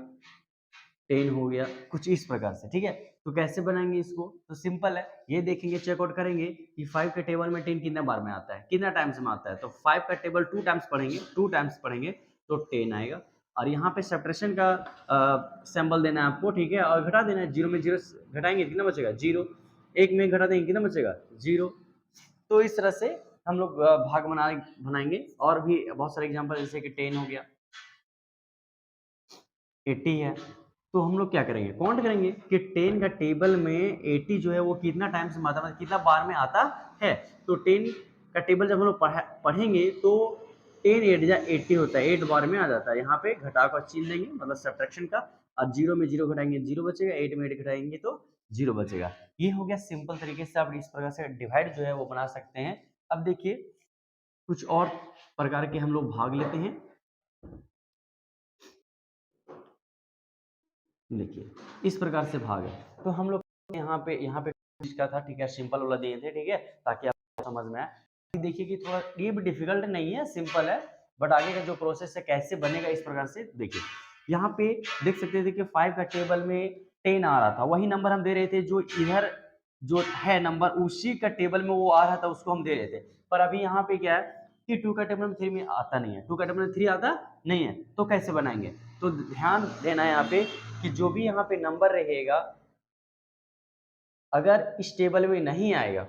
Speaker 1: 10 हो गया, कुछ इस प्रकार से, ठीक है। तो कैसे बनाएंगे इसको, तो सिंपल है, ये देखेंगे, चेकआउट करेंगे कि 5 के टेबल में 10 कितना बार में आता है, कितना टाइम्स में आता है, तो 5 का टेबल 2 टाइम्स पढ़ेंगे, 2 टाइम्स पढ़ेंगे तो 10 आएगा। और यहाँ पे सब्ट्रैक्शन का सिंबल देना है आपको, ठीक है, और घटा देना है, 0 में 0 घटाएंगे कितना बचेगा 0, 1 में घटा देंगे कितना बचेगा 0। तो इस तरह से हम लोग भाग बनाएंगे, और भी बहुत सारे एग्जाम्पल, जैसे कि 10 हो गया, 80 है, तो हम लोग क्या करेंगे, काउंट करेंगे कि 10 का टेबल में 80 जो है वो कितना टाइम्स में आता है, कितना बार में आता है। तो 10 का टेबल जब हम लोग पढ़ेंगे तो 10 8 जा 80 होता है, 8 बार में आ जाता है। यहाँ पे घटाव का चिन्ह लेंगे, मतलब सब्ट्रैक्शन का, और 0 में 0 घटाएंगे 0 बचेगा, 8 में 8 घटाएंगे तो जीरो बचेगा। ये हो गया सिंपल तरीके से आप इस प्रकार से डिवाइड जो है वो बना सकते हैं। अब देखिए कुछ और प्रकार के हम लोग भाग लेते हैं। देखिए इस प्रकार से भाग है, तो हम लोग यहाँ पे का था, ठीक है, सिंपल वाला दिए थे, ठीक है, ताकि आपको समझ में आए। देखिए कि थोड़ा ये भी डिफिकल्ट नहीं है, सिंपल है, बट आगे का जो प्रोसेस है कैसे बनेगा इस प्रकार से देखिए। यहाँ पे देख सकते थे कि 5 का टेबल में 10 आ रहा था, वही नंबर हम दे रहे थे जो इधर जो है नंबर उसी का टेबल में वो आ रहा था, उसको हम दे रहे थे। पर अभी यहाँ पे क्या है कि 2 का टेबल में 3 में आता नहीं है, 2 का टेबल में 3 आता नहीं है, तो कैसे बनाएंगे? तो ध्यान देना है यहाँ पे कि जो भी यहाँ पे नंबर रहेगा अगर इस टेबल में नहीं आएगा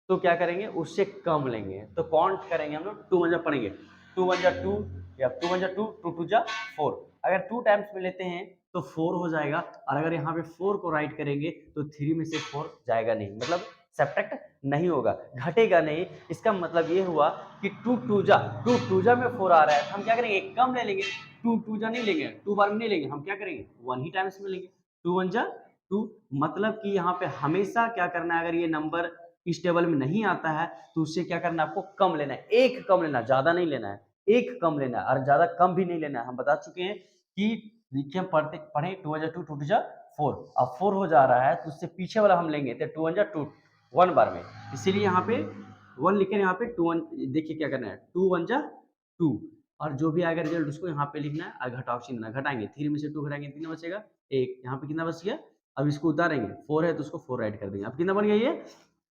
Speaker 1: तो क्या करेंगे, उससे कम लेंगे। तो काउंट करेंगे हम लोग, 2 वन जा पढ़ेंगे, 2 वन जा 2 या 2 वन जा 2, 2 टू जा 4। अगर 2 टाइम्स में लेते हैं तो 4 हो जाएगा, और अगर यहाँ पे 4 को राइट करेंगे तो 3 में से 4 जाएगा नहीं, मतलब सब्ट्रैक्ट नहीं होगा, घटेगा नहीं। इसका मतलब ये हुआ कि 2 टू जा में 4 आ रहा है, तो हम क्या करेंगे, कम ले लेंगे। 2 टू जा नहीं लेंगे, 2 बार में नहीं लेंगे, हम क्या करेंगे, 1 ही टाइम्स में लेंगे। 2 वन जा 2, मतलब कि यहाँ पे हमेशा क्या करना है, अगर ये नंबर इस टेबल में नहीं आता है तो उससे क्या करना है, आपको कम लेना है, एक कम लेना है, ज्यादा नहीं लेना है, एक कम लेना है, और ज्यादा कम भी नहीं लेना है। हम बता चुके हैं कि देखिए हम पढ़े 2 वन जा 2, 2 टू जा 4, अब 4 हो जा रहा है तो उससे पीछे वाला हम लेंगे, तो 2 वन जा 2 1 बार में, इसीलिए यहाँ पे 1 लिखे, यहाँ पे 2 1, देखिए क्या करना है, 2 वन जा 2, और जो भी आएगा रिजल्ट उसको यहाँ पे लिखना है, और घटाव चिन्ह घटाएंगे, 3 में से 2 घटाएंगे, कितना बचेगा, 1। यहाँ पे कितना बच गया, अब इसको उतारेंगे, 4 है तो उसको 4 राइट कर देंगे, अब कितना बन गया, ये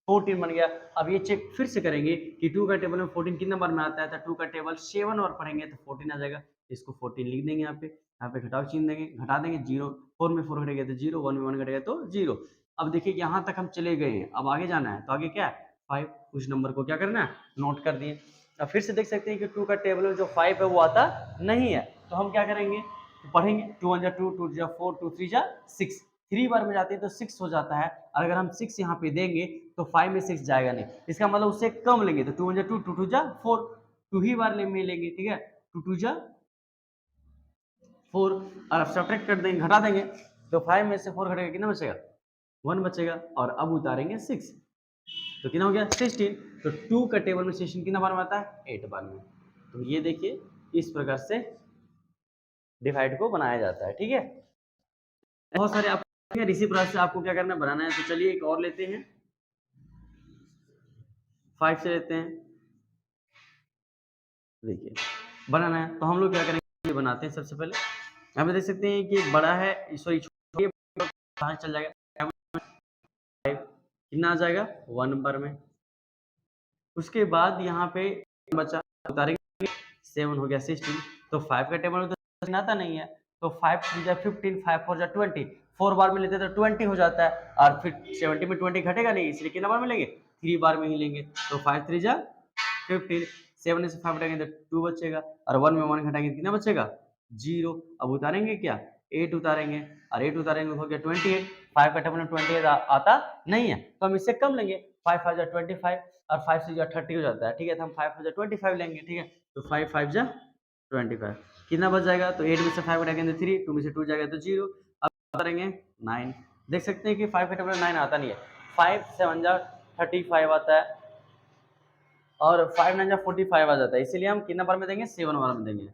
Speaker 1: 14 बन गया। अब ये चेक फिर से करेंगे कि 2 का टेबल में 14 कितने नंबर में आता है, तो 2 का टेबल 7 और पढ़ेंगे तो 14 आ जाएगा, इसको 14 लिख देंगे, यहाँ पे घटाव चिन्ह देंगे, घटा देंगे, 0, 4 में 4 घटेगा तो 0, 1 में 1 घटेगा तो 0। अब देखिए यहाँ तक हम चले गए हैं, अब आगे जाना है, तो आगे क्या है, 5, उस नंबर को क्या करना है, नोट कर दिए। अब फिर से देख सकते हैं कि 2 का टेबल में जो 5 है वो आता नहीं है, तो हम क्या करेंगे, तो पढ़ेंगे 2 वन जा 2, 2 जा 4, 2 3 जा 6, 3 बार में जाते हैं तो 6 हो जाता है, और अगर हम 6 यहाँ पे देंगे तो 5 में 6 जाएगा नहीं, इसका मतलब उससे कम लेंगे, तो 2 वन जा 2, 2 टू जा 4, 2 ही बार में लेंगे, ठीक है, 2 टू जा 4, और अब सब्ट्रैक्ट कर देंगे, घटा देंगे, तो 5 में से 4 घटेगा, कितना बचेगा, 1 बचेगा, और अब उतारेंगे 6, तो कितना हो गया, 16। तो 2 का टेबल में 16 कितना बार में आता है, 8 बार में। तो ये देखिए इस प्रकार से डिवाइड को बनाया जाता है, ठीक है। बहुत सारे आप इसी प्रकार से आपको क्या करना है, बनाना है। तो चलिए एक और लेते हैं, 5 से लेते हैं, देखिए बनाना है, तो हम लोग क्या करेंगे, बनाते हैं। सबसे पहले यहाँ पे देख सकते हैं कि बड़ा है, सॉरी छोटा चल जाएगा, 5 कितना आ जाएगा, 1 नंबर में। उसके बाद यहाँ पे बचा उतारेंगे, 7 हो गया 16, तो 5 का टेबल में तो आता नहीं है, तो 5 3 जा 15, 5 4 जा 20, 4 बार में लेते तो 20 हो जाता है, और फिर 70 में 20 घटेगा नहीं, इसलिए कितना बार में लेंगे, 3 बार में ही लेंगे, तो 5 3 जा 15, 7 से 5 घटाएंगे तो 2 बचेगा, और 1 में 1 घटाएंगे कितना बचेगा, 0। अब उतारेंगे क्या, 8 उतारेंगे, और 8 उतारेंगे हो गया 28, 5 का टेबल में 28 आता नहीं है, तो हम इससे कम लेंगे, 5 5 जा 25, और 5 6 जा 30 हो जाता है, ठीक है, तो हम 5 5 जा 25 लेंगे, ठीक है, तो 5 5 जा 25, कितना बच जाएगा, तो 8 में से 5 घटाएंगे तो 3, 2 में से 2 जाएगा तो 0। अब करेंगे 9, देख सकते हैं कि 5 का टेबल में 9 आता नहीं है, 5 7 जा 35 आता है, और 5 9 जा 45 आ जाता है, इसीलिए हम कितना बार में देंगे, 7 बार में देंगे,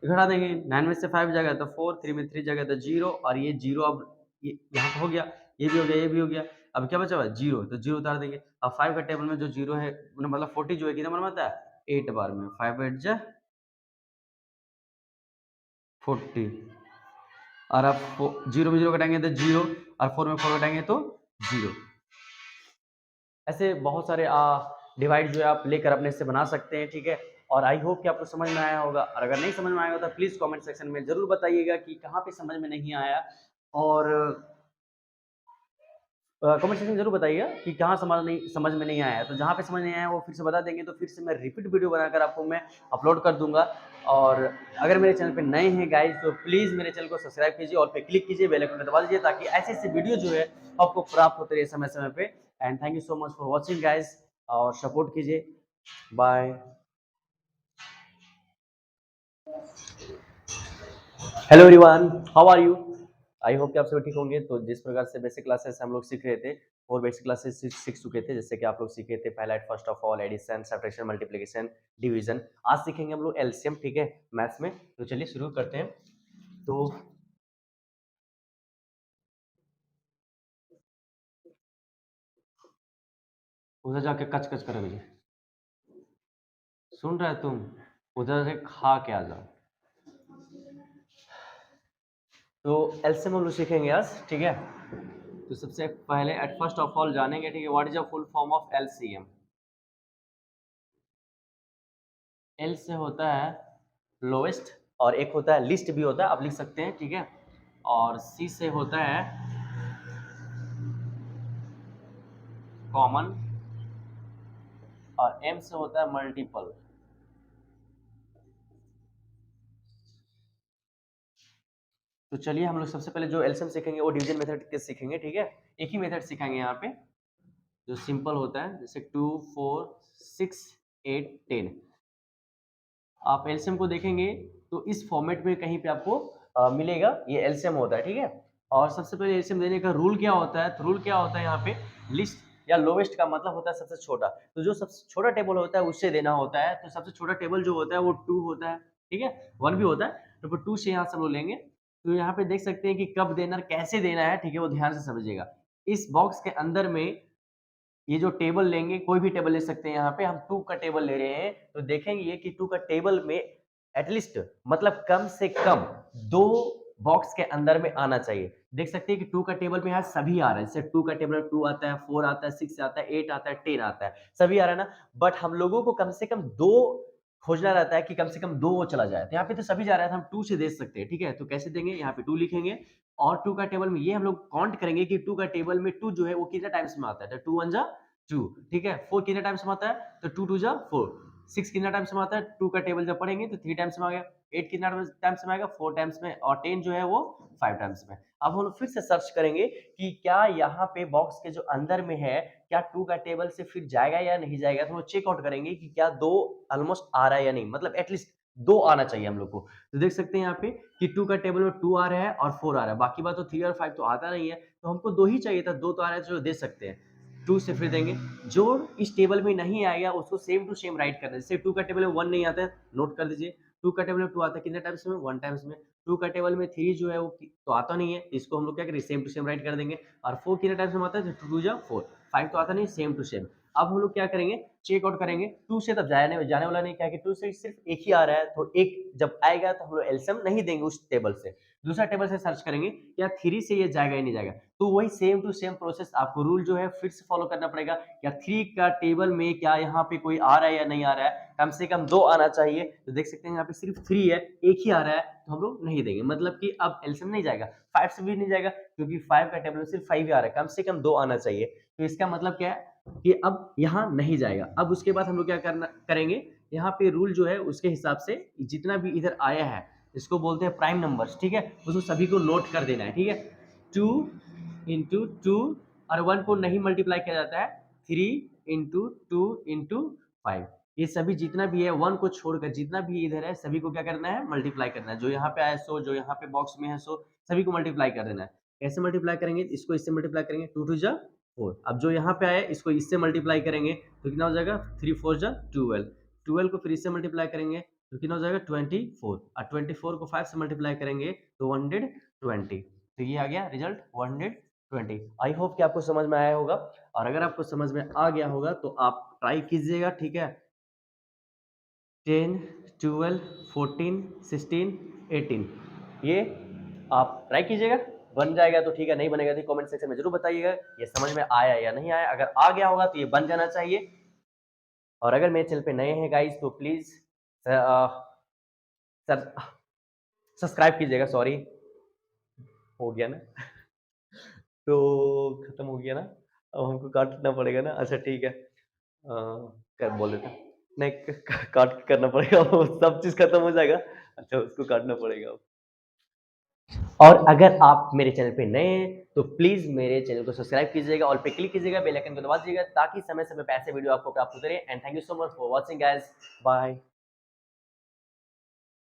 Speaker 1: घटा देंगे, 9 में से 5 जाएगा तो 4, 3 में 3 जाएगा तो 0, और ये 0 अब ये यहाँ पे हो गया, ये भी हो गया, ये भी हो गया, अब क्या बचा हुआ, 0, तो 0 उतार देंगे। अब 5 का टेबल में जो 0 है, मतलब 40 जो है कितना बार में आता है, 8 बार में, 5 8 जा 40, और अब 0 में 0 घटाएंगे तो 0, और 4 में 4 घटाएंगे तो 0। ऐसे बहुत सारे डिवाइड जो है आप लेकर अपने से बना सकते हैं, ठीक है। और आई होप कि आपको समझ में आया होगा, और अगर नहीं समझ में आएगा तो प्लीज़ कमेंट सेक्शन में ज़रूर बताइएगा कि कहाँ पे समझ में नहीं आया, और कमेंट सेक्शन में जरूर बताइएगा कि कहाँ समझ में नहीं आया। तो जहाँ पे समझ नहीं आया वो फिर से बता देंगे, तो फिर से मैं रिपीट वीडियो बनाकर आपको मैं अपलोड कर दूंगा। और अगर मेरे चैनल पे नए हैं गाइज, तो प्लीज़ मेरे चैनल को सब्सक्राइब कीजिए, और पे क्लिक कीजिए, बेल आइकन दबा दीजिए, ताकि ऐसे ऐसे वीडियो जो है आपको प्राप्त होते रहे समय समय पे। And thank you so much for watching guys, और सपोर्ट कीजिए। Bye. Hello everyone, how are you? I hope कि आप सभी ठीक होंगे। तो जिस प्रकार से बेसिक क्लासेस हम लोग सीख रहे थे और बेसिक क्लासेस सीख चुके थे, जैसे कि आप लोग सीखे थे पहला first of all addition, subtraction, multiplication, division. आज सीखेंगे हम लोग एलसीएम, ठीक है, मैथ्स में। तो चलिए शुरू करते हैं। तो उधर जाके कच कच करे मुझे, सुन रहा है तुम? उधर से खा के आ जाओ। तो एलसीएम हम लोग सीखेंगे आज, ठीक है। तो सबसे पहले एट फर्स्ट ऑफ ऑल जानेंगे, ठीक है, what is the full form of LCM. L से होता है लोएस्ट, और एक होता है लिस्ट भी होता है, आप लिख सकते हैं, ठीक है। और सी से होता है कॉमन, और एम से होता है मल्टीपल। तो चलिए हम लोग सबसे पहले जो एलसीएम सीखेंगे वो डिवीजन मेथड के सीखेंगे, ठीक है। एक ही मेथड सिखाएंगे यहाँ पे जो सिंपल होता है, जैसे 2, 4, 6, 8, 10। आप एलसीएम को देखेंगे तो इस फॉर्मेट में कहीं पे आपको मिलेगा, ये एलसीएम होता है, ठीक है। और सबसे पहले एलसीएम देने का रूल क्या होता है? तो रूल क्या होता है यहाँ पे, लिस्ट या लोवेस्ट का मतलब होता है सबसे छोटा। तो जो सबसे छोटा टेबल होता है उससे देना होता है। तो सबसे छोटा टेबल जो होता है वो 2 होता है, ठीक है, 1 भी होता है। तो 2 से यहाँ से हम लोग लेंगे। तो यहाँ पे देख सकते हैं कि कब देना और कैसे देना है, ठीक है, वो ध्यान से समझिएगा। इस बॉक्स के अंदर में ये जो टेबल लेंगे, कोई भी टेबल ले सकते हैं। यहाँ पे हम 2 का टेबल ले रहे हैं, तो देखेंगे कि 2 का टेबल में एटलीस्ट मतलब कम से कम 2 बॉक्स के अंदर में आना चाहिए। देख सकते हैं कि 2 का टेबल में यहाँ सभी आ रहा है, जैसे 2 का टेबल 2 आता है, 4 आता है, 6 आता है, 8 आता है, 10 आता है, सभी आ रहा है ना। बट हम लोगों को कम से कम 2 खोजना रहता है कि कम से कम 2 वो चला जाए। तो यहाँ पे तो सभी जा रहा है, तो हम 2 से दे सकते हैं, ठीक है। तो कैसे देंगे, यहाँ पे 2 लिखेंगे, और 2 का टेबल में ये हम लोग काउंट करेंगे कि 2 का टेबल में 2 जो है वो कितने टाइम्स में आता है। तो 2 1 जा 2, ठीक है। 4 कितने टाइम्स में आता है? तो 2 2 जा 4। 6 कितना टाइम्स में आता है? 2 का टेबल जब पढ़ेंगे तो 3 टाइम्स में आ गया। 8 कितना टाइम्स में आएगा? 4 टाइम्स में। और 10 जो है वो 5 टाइम्स में। अब हम लोग फिर से सर्च करेंगे कि क्या यहाँ पे बॉक्स के जो अंदर में है, क्या 2 का टेबल से फिर जाएगा या नहीं जाएगा। तो वो चेक आउट करेंगे कि क्या 2 ऑलमोस्ट आ रहा है या नहीं, मतलब एटलीस्ट 2 आना चाहिए हम लोग को। तो देख सकते हैं यहाँ पे कि 2 का टेबल में 2 आ रहा है और 4 आ रहा है, बाकी बात तो 3 और 5 तो आता नहीं है। तो हमको 2 ही चाहिए था, 2 तो आ रहा है, तो दे सकते हैं। 2 से फिर देंगे, जो इस टेबल में नहीं आएगा उसको सेम टू सेम राइट करना है। जैसे 2 का टेबल में 1 नहीं आता है, नोट कर दीजिए। 2 का टेबल में 2 आता है, कितने टाइम्स में? 1 टाइम्स में। 2 का टेबल में 3 जो है वो तो आता नहीं है, इसको हम लोग क्या करेंगे, सेम टू सेम राइट कर देंगे। और 4 कितने टाइम्स में आता है? 2 2 जा 4। 5 तो आता नहीं, सेम टू सेम। अब हम लोग क्या करेंगे, चेक आउट करेंगे। 2 से तब जाने वाला नहीं, क्या कि 2 से सिर्फ एक ही आ रहा है, तो एक जब आएगा तो हम लोग एलसीएम नहीं देंगे उस टेबल से। दूसरा टेबल से सर्च करेंगे, क्या 3 से ये जाएगा या नहीं जाएगा। तो वही सेम टू सेम प्रोसेस आपको रूल जो है फिर से फॉलो करना पड़ेगा। क्या 3 का टेबल में क्या यहाँ पे कोई आ रहा है या नहीं आ रहा है, कम से कम 2 आना चाहिए। तो देख सकते हैं यहाँ पे सिर्फ 3 है, एक ही आ रहा है, तो हम लोग नहीं देंगे, मतलब कि अब एलसीएम नहीं जाएगा। 5 से भी नहीं जाएगा, क्योंकि 5 का टेबल में सिर्फ 5 ही आ रहा है, कम से कम 2 आना चाहिए। तो इसका मतलब क्या है कि अब यहाँ नहीं जाएगा। अब उसके बाद हम लोग क्या करेंगे, यहाँ पे रूल जो है उसके हिसाब से जितना भी इधर आया है, इसको बोलते हैं प्राइम नंबर्स, ठीक है, उसको सभी को नोट कर देना है, ठीक है। 2 इंटू 2, और 1 को नहीं मल्टीप्लाई किया जाता है, 3 इंटू 2 इंटू 5। ये सभी जितना भी है 1 को छोड़कर जितना भी इधर है सभी को क्या करना है, मल्टीप्लाई करना है। जो यहाँ पे आया सो, जो यहाँ पे बॉक्स में है सो, सभी को मल्टीप्लाई कर देना है। कैसे मल्टीप्लाई करेंगे, इसको इससे मल्टीप्लाई करेंगे, 2 2 जा 4। अब जो यहाँ पे आया इसको इससे मल्टीप्लाई करेंगे तो कितना हो जाएगा, 3 4 जा 12। 12 को फिर इससे मल्टीप्लाई करेंगे तो कितना हो जाएगा, 24। और 24 को 5 से मल्टीप्लाई करेंगे तो 120। तो ये आ गया रिजल्ट 120। आई होप कि आपको समझ में आया होगा, और अगर आपको समझ में आ गया होगा तो आप ट्राई कीजिएगा, ठीक है। 10 12 14 16 18, ये आप ट्राई कीजिएगा। बन जाएगा तो ठीक है, नहीं बनेगा तो कमेंट सेक्शन में जरूर बताइएगा ये समझ में आया या नहीं आया। अगर आ गया होगा तो ये बन जाना चाहिए। और अगर मेरे चैनल पे नए हैं गाइस तो प्लीज सब्सक्राइब कीजिएगा। सॉरी, हो गया ना तो खत्म हो गया ना, अब हमको काटना पड़ेगा ना। अच्छा ठीक है, कर बोल देता नहीं, काट के करना पड़ेगा वो सब चीज खत्म हो जाएगा। अच्छा, उसको काटना पड़ेगा। और अगर आप मेरे चैनल पे नए हैं तो प्लीज मेरे चैनल को सब्सक्राइब कीजिएगा और पे क्लिक कीजिएगा, बेल आइकन को दबा दीजिएगा, ताकि समय समय पे ऐसे वीडियो आपको प्राप्त होते रहे। And thank you so much for watching guys, bye.